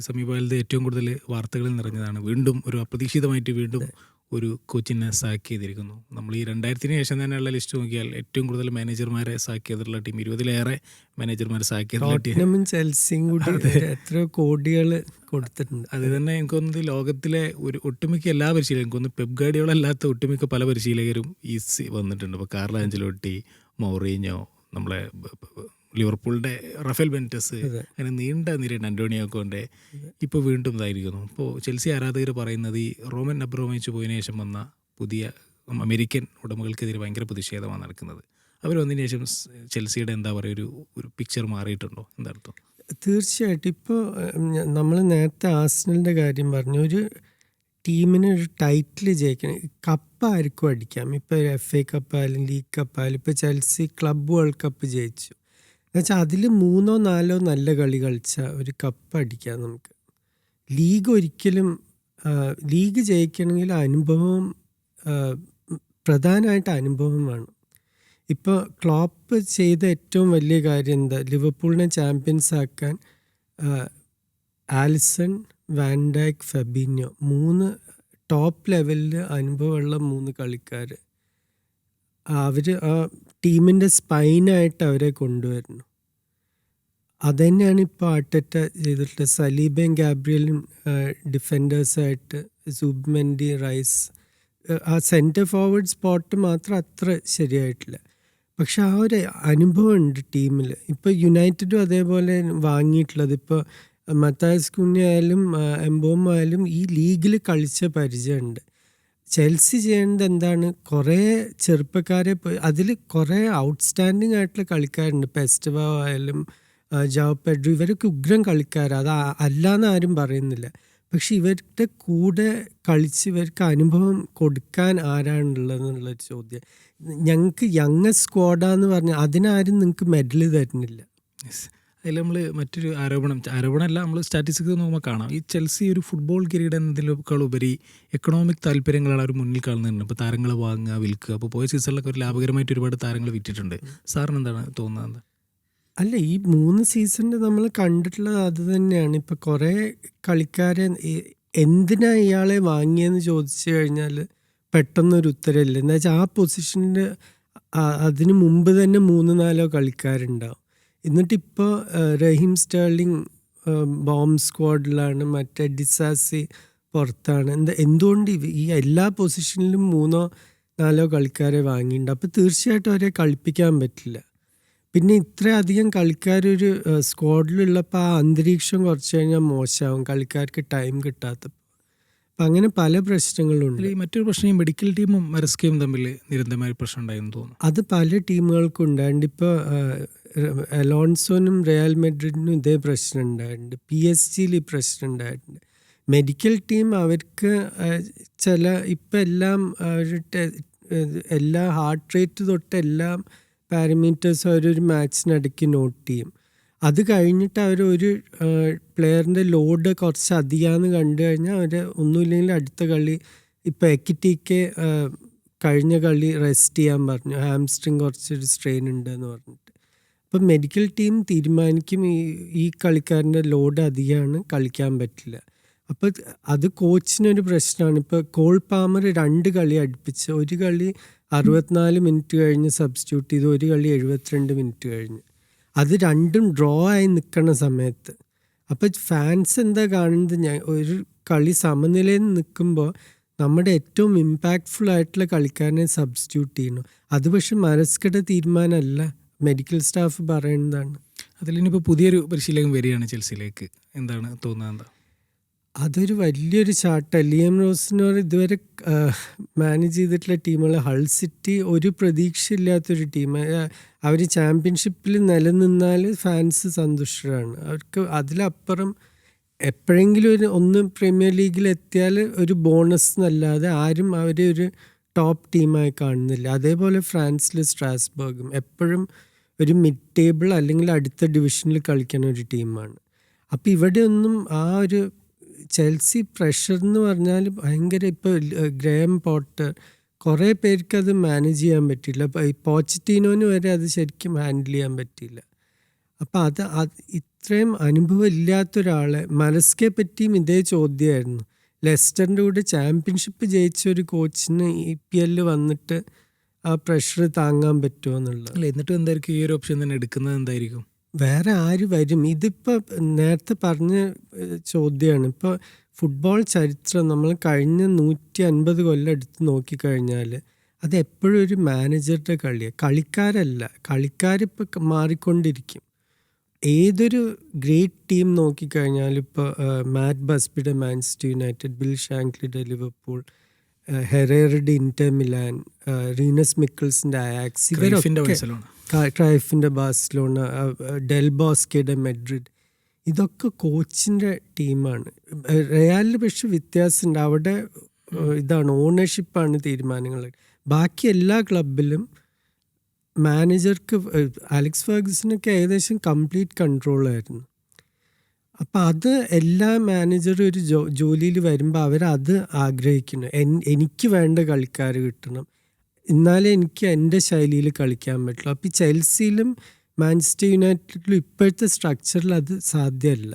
സമീപകാലത്ത് ഏറ്റവും കൂടുതൽ വാർത്തകളിൽ നിറഞ്ഞതാണ്. വീണ്ടും ഒരു അപ്രതീക്ഷിതമായിട്ട് വീണ്ടും ഒരു കോച്ചിനെ സാക്ക് ചെയ്തിരിക്കുന്നു. നമ്മൾ ഈ 2000-ന് ശേഷം തന്നെയുള്ള ലിസ്റ്റ് നോക്കിയാൽ ഏറ്റവും കൂടുതൽ മാനേജർമാരെ സാക്ക് ചെയ്തിട്ടുള്ള ടീം 20-ലേറെ മാനേജർമാരെ സാക്ക് ചെയ്തിട്ടുള്ള ടീം. ടോട്ടനമും ചെൽസിയും കൂടി എത്ര കോടികൾ കൊടുത്തിട്ടുണ്ട്. അത് തന്നെ എനിക്ക് തോന്നുന്നത് ലോകത്തിലെ ഒരു ഒട്ടുമിക്ക എല്ലാ പരിശീലകരും, എനിക്ക് തോന്നുന്നു പെപ് ഗാർഡിയോള അല്ലാത്ത ഒട്ടുമിക്ക പല പരിശീലകരും ഈ വന്നിട്ടുണ്ട്. ഇപ്പോൾ കാർലോ ആഞ്ചലോട്ടി, മൗറീഞ്ഞോ, നമ്മളെ ലിവർപൂളിൻ്റെ റഫേൽ ബെനിറ്റസ്, അങ്ങനെ നീണ്ട നിരയുണ്ട്, ആന്റോണിയോ കോണ്ടെ. ഇപ്പോൾ വീണ്ടും ഇതായിരിക്കുന്നു. ഇപ്പോൾ ചെൽസി ആരാധകർ പറയുന്നത് ഈ റോമൻ അബ്രമോവിച്ച് പോയതിനു ശേഷം വന്ന പുതിയ അമേരിക്കൻ ഉടമകൾക്കെതിരെ ഭയങ്കര പ്രതിഷേധമാണ് നടക്കുന്നത്. അവർ വന്നതിന് ശേഷം ചെൽസിയുടെ എന്താ പറയുക ഒരു പിക്ചർ മാറിയിട്ടുണ്ടോ? എന്താർത്ഥം? തീർച്ചയായിട്ടും. ഇപ്പോൾ നമ്മൾ നേരത്തെ ആർസണലിൻ്റെ കാര്യം പറഞ്ഞു. ഒരു ടീമിന് ഒരു ടൈറ്റിൽ ജയിക്കണം, കപ്പ് ആർക്കും അടിക്കാം. ഇപ്പോൾ FA കപ്പായാലും ലീഗ് കപ്പായാലും, ഇപ്പോൾ ചെൽസി ക്ലബ് വേൾഡ് കപ്പ് ജയിച്ചു എന്നുവെച്ചാൽ അതിൽ 3-4 നല്ല കളി കളിച്ചാൽ ഒരു കപ്പ് അടിക്കാം നമുക്ക്. ലീഗ് ഒരിക്കലും ലീഗ് ജയിക്കണമെങ്കിൽ അനുഭവം, പ്രധാനമായിട്ട് അനുഭവം വേണം. ഇപ്പോൾ ക്ലോപ്പ് ചെയ്ത ഏറ്റവും വലിയ കാര്യം എന്താ? ലിവർപൂളിനെ ചാമ്പ്യൻസ് ആക്കാൻ ആലിസൺ, വാൻ ഡൈക്ക്, ഫെബിഞ്ഞോ 3 ടോപ്പ് ലെവലിൽ അനുഭവമുള്ള 3 കളിക്കാർ. അവർ ആ ടീമിൻ്റെ സ്പൈനായിട്ട് അവരെ കൊണ്ടുവരുന്നു. അതുതന്നെയാണ് ഇപ്പോൾ ആർട്ടറ്റ ചെയ്തിട്ടുള്ള. സലീബയും ഗാബ്രിയലും ഡിഫൻഡേഴ്സായിട്ട്, സുബ്മെൻഡി, റൈസ്, ആ സെൻറ്റർ ഫോർവേഡ് സ്പോട്ട് മാത്രം അത്ര ശരിയായിട്ടില്ല. പക്ഷെ ആ ഒരു അനുഭവം ഉണ്ട് ടീമിൽ. ഇപ്പോൾ യുണൈറ്റഡും അതേപോലെ വാങ്ങിയിട്ടുള്ളത്. ഇപ്പോൾ മത്തായസ് കുഞ്ഞ ആയാലും എംബോമ ആയാലും ഈ ലീഗിൽ കളിച്ച പരിചയമുണ്ട്. ചെൽസി ചെയ്യേണ്ടത് എന്താണ്? കുറേ ചെറുപ്പക്കാരെ, അതിൽ കുറേ ഔട്ട്സ്റ്റാൻഡിങ് ആയിട്ടുള്ള കളിക്കാരുണ്ട്. പെസ്റ്റവ ആയാലും ജാവോ പെഡ്രോ, ഇവരൊക്കെ ഉഗ്രം കളിക്കാരാണ്. അത് അല്ലാന്ന് ആരും പറയുന്നില്ല. പക്ഷെ ഇവരുടെ കൂടെ കളിച്ച് ഇവർക്ക് അനുഭവം കൊടുക്കാൻ ആരാണുള്ളതെന്നുള്ളൊരു ചോദ്യം. ഞങ്ങൾക്ക് യങ് സ്ക്വാഡാന്ന് പറഞ്ഞാൽ അതിനാരും നിങ്ങൾക്ക് മെഡൽ തരുന്നില്ല. അതിൽ നമ്മൾ മറ്റൊരു ആരോപണമല്ല, നമ്മൾ സ്റ്റാറ്റിസ്റ്റിക്സ് നോക്കുമ്പോൾ കാണാം, ഈ ചെൽസി ഒരു ഫുട്ബോൾ കിരീടം എന്നതിനേക്കാൾ ഉപരി എക്കണോമിക് താല്പര്യങ്ങളാണ് അവർ മുന്നിൽ കാണുന്നുണ്ട്. ഇപ്പോൾ താരങ്ങളെ വാങ്ങുക, വിൽക്കുക. അപ്പോൾ പോയ സീസണിലൊക്കെ ഒരു ലാഭകരമായിട്ട് ഒരുപാട് താരങ്ങൾ വിറ്റിട്ടുണ്ട്. സാറിന് എന്താണ് തോന്നുന്നത്? അല്ല, ഈ 3 സീസണിൽ നമ്മൾ കണ്ടിട്ടുള്ളത് അത് തന്നെയാണ്. ഇപ്പോൾ കുറേ കളിക്കാരെ എന്തിനാ ഇയാളെ വാങ്ങിയെന്ന് ചോദിച്ചു കഴിഞ്ഞാൽ പെട്ടെന്നൊരു ഉത്തരമില്ല. എന്താ വെച്ചാൽ ആ പൊസിഷനിൽ അതിന് മുമ്പ് തന്നെ 3-4 കളിക്കാരുണ്ടാവും. എന്നിട്ടിപ്പോൾ റഹീം സ്റ്റേർലിംഗ് ബോംബ് സ്ക്വാഡിലാണ്, മറ്റേ ഡിസാസി പുറത്താണ്. എന്തുകൊണ്ട് ഈ എല്ലാ പൊസിഷനിലും 3-4 കളിക്കാരെ വാങ്ങിയിട്ടുണ്ട്? അപ്പോൾ തീർച്ചയായിട്ടും അവരെ കളിപ്പിക്കാൻ പറ്റില്ല. പിന്നെ ഇത്രയധികം കളിക്കാരൊരു സ്ക്വാഡിലുള്ളപ്പോൾ ആ അന്തരീക്ഷം കുറച്ച് കഴിഞ്ഞാൽ മോശമാവും, കളിക്കാർക്ക് ടൈം കിട്ടാത്തപ്പോൾ. അപ്പം അങ്ങനെ പല പ്രശ്നങ്ങളുണ്ട്. ഈ മറ്റൊരു പ്രശ്നം, ഈ മെഡിക്കൽ ടീമും മരസ്കയും തമ്മിൽ നിരന്തരമായ പ്രശ്നം ഉണ്ടായെന്ന് തോന്നുന്നു. അത് പല ടീമുകൾക്കും ഉണ്ടായിട്ടുണ്ട്. ഇപ്പോൾ അലോൺസോനും റയൽ മെഡ്രിഡിനും ഇതേ പ്രശ്നം ഉണ്ടായിട്ടുണ്ട്. PSG ഈ പ്രശ്നം ഉണ്ടായിട്ടുണ്ട്. മെഡിക്കൽ ടീം അവർക്ക് ചില ഇപ്പം എല്ലാം എല്ലാ ഹാർട്ട് റേറ്റ് തൊട്ട് എല്ലാം പാരമീറ്റേഴ്സ് അവരൊരു മാച്ചിനിടയ്ക്ക് നോട്ട് ചെയ്യും. അത് കഴിഞ്ഞിട്ട് ഒരു പ്ലെയറിൻ്റെ ലോഡ് കുറച്ച് അധികമാണെന്ന് കണ്ടു കഴിഞ്ഞാൽ അവർ ഒന്നുമില്ലെങ്കിൽ അടുത്ത കളി, ഇപ്പോൾ എക്കിറ്റിക്ക് കഴിഞ്ഞ കളി റെസ്റ്റ് ചെയ്യാൻ പറഞ്ഞു, ഹാംസ്ട്രിങ് കുറച്ചൊരു സ്ട്രെയിൻ ഉണ്ടെന്ന് പറഞ്ഞിട്ട്. അപ്പം മെഡിക്കൽ ടീം തീരുമാനിക്കും ഈ കളിക്കാരൻ്റെ ലോഡ് അധികമാണ്, കളിക്കാൻ പറ്റില്ല. അപ്പോൾ അത് കോച്ചിനൊരു പ്രശ്നമാണ്. ഇപ്പോൾ കോൾ പാമർ 2 കളി അടുപ്പിച്ച്, ഒരു കളി 64 മിനിറ്റ് കഴിഞ്ഞ് സബ്സ്റ്റിറ്റ്യൂട്ട് ചെയ്തു, ഒരു കളി 72 മിനിറ്റ് കഴിഞ്ഞ്. അത് രണ്ടും ഡ്രോ ആയി നിൽക്കുന്ന സമയത്ത് അപ്പോൾ ഫാൻസ് എന്താ കാണുന്നത്? ഒരു കളി സമനിലയിൽ നിൽക്കുമ്പോൾ നമ്മുടെ ഏറ്റവും ഇമ്പാക്റ്റ്ഫുൾ ആയിട്ടുള്ള കളിക്കാരനെ സബ്സ്റ്റിറ്റ്യൂട്ട് ചെയ്യണം. അത് പക്ഷെ മരസ്കയുടെ തീരുമാനമല്ല, മെഡിക്കൽ സ്റ്റാഫ് പറയുന്നതാണ്. അതിലിനിപ്പോൾ പുതിയൊരു പരിശീലകൻ വരികയാണ് ചെൽസിയിലേക്ക്, എന്താണ് തോന്നുന്നത്? അതൊരു വലിയൊരു ചാട്ടം. ലിയം റോസിനോർ ഇതുവരെ മാനേജ് ചെയ്തിട്ടുള്ള ടീമുകൾ, ഹൾ സിറ്റി ഒരു പ്രതീക്ഷയില്ലാത്തൊരു ടീം. അവർ ചാമ്പ്യൻഷിപ്പിൽ നിലനിന്നാൽ ഫാൻസ് സന്തുഷ്ടരാണ്. അവർക്ക് അതിലപ്പുറം എപ്പോഴെങ്കിലും ഒന്ന് പ്രീമിയർ ലീഗിൽ എത്തിയാൽ ഒരു ബോണസ് എന്നല്ലാതെ ആരും അവരെ ഒരു ടോപ്പ് ടീമായി കാണുന്നില്ല. അതേപോലെ ഫ്രാൻസിൽ സ്ട്രാസ്ബർഗും എപ്പോഴും ഒരു മിഡ് ടേബിൾ അല്ലെങ്കിൽ അടുത്ത ഡിവിഷനിൽ കളിക്കുന്ന ഒരു ടീമാണ്. അപ്പോൾ ഇവിടെയൊന്നും ആ ഒരു ചെൽസി പ്രഷർ എന്ന് പറഞ്ഞാൽ ഭയങ്കര. ഇപ്പോൾ ഗ്രേം പോട്ടർ, കുറേ പേർക്ക് അത് മാനേജ് ചെയ്യാൻ പറ്റില്ല. ഇപ്പോൾ പോച്ചറ്റീനോന് വരെ അത് ശരിക്കും ഹാൻഡിൽ ചെയ്യാൻ പറ്റില്ല. അപ്പോൾ അത് ഇത്രയും അനുഭവം ഇല്ലാത്ത ഒരാളെ, മരസ്കയെ പറ്റിയും ഇതേ ചോദ്യമായിരുന്നു. ലെസ്റ്ററിൻ്റെ കൂടെ ചാമ്പ്യൻഷിപ്പ് ജയിച്ച ഒരു കോച്ചിന് EPL വന്നിട്ട് ആ പ്രഷർ താങ്ങാൻ പറ്റുമോ എന്നുള്ളത്. അല്ല, എന്നിട്ടും എന്തായിരിക്കും ഈ ഒരു ഓപ്ഷൻ തന്നെ എടുക്കുന്നത്? എന്തായിരിക്കും? വേറെ ആര് വരും? ഇതിപ്പോൾ നേരത്തെ പറഞ്ഞ ചോദ്യമാണ്. ഇപ്പോൾ ഫുട്ബോൾ ചരിത്രം നമ്മൾ കഴിഞ്ഞ 150 കൊല്ലം എടുത്ത് നോക്കിക്കഴിഞ്ഞാൽ അത് എപ്പോഴും ഒരു മാനേജറുടെ കളിയാണ്, കളിക്കാരല്ല. കളിക്കാരിപ്പോൾ മാറിക്കൊണ്ടിരിക്കും. ഏതൊരു ഗ്രേറ്റ് ടീം നോക്കിക്കഴിഞ്ഞാൽ ഇപ്പോൾ മാറ്റ് ബസ്ബിയുടെ മാഞ്ചസ്റ്റർ യുണൈറ്റഡ്, ബിൽ ഷാങ്ക്ലിയുടെ ലിവർപൂൾ, ഹെറേറയുടെ ഇന്റർ മിലാൻ, റീനസ് മിക്കിൾസിൻ്റെ അയാക്സ്, ക്രൈഫിന്റെ ഇവരൊക്കെ ബാഴ്സലോണ. ക്രൈഫിൻ്റെ ബാഴ്സലോണ, ഡെൽ ബോസ്കയുടെ മെഡ്രിഡ്, ഇതൊക്കെ കോച്ചിൻ്റെ ടീമാണ്. റയലിൽ പക്ഷെ വ്യത്യാസമുണ്ട്. അവിടെ ഇതാണ് ഓണർഷിപ്പാണ് തീരുമാനങ്ങൾ. ബാക്കി എല്ലാ ക്ലബിലും മാനേജർക്ക്, അലക്സ് ഫെർഗുസനൊക്കെ ഏകദേശം കംപ്ലീറ്റ് കൺട്രോളായിരുന്നു. അപ്പം അത് എല്ലാ മാനേജറും ഒരു ജോലിയിൽ വരുമ്പോൾ അവരത് ആഗ്രഹിക്കുന്നു. എനിക്ക് വേണ്ട കളിക്കാർ കിട്ടണം, എന്നാലേ എനിക്ക് എൻ്റെ ശൈലിയിൽ കളിക്കാൻ പറ്റുള്ളൂ. അപ്പോൾ ഈ ചെൽസിയിലും മാഞ്ചസ്റ്റർ യുണൈറ്റഡിലും ഇപ്പോഴത്തെ സ്ട്രക്ചറിൽ അത് സാധ്യമല്ല.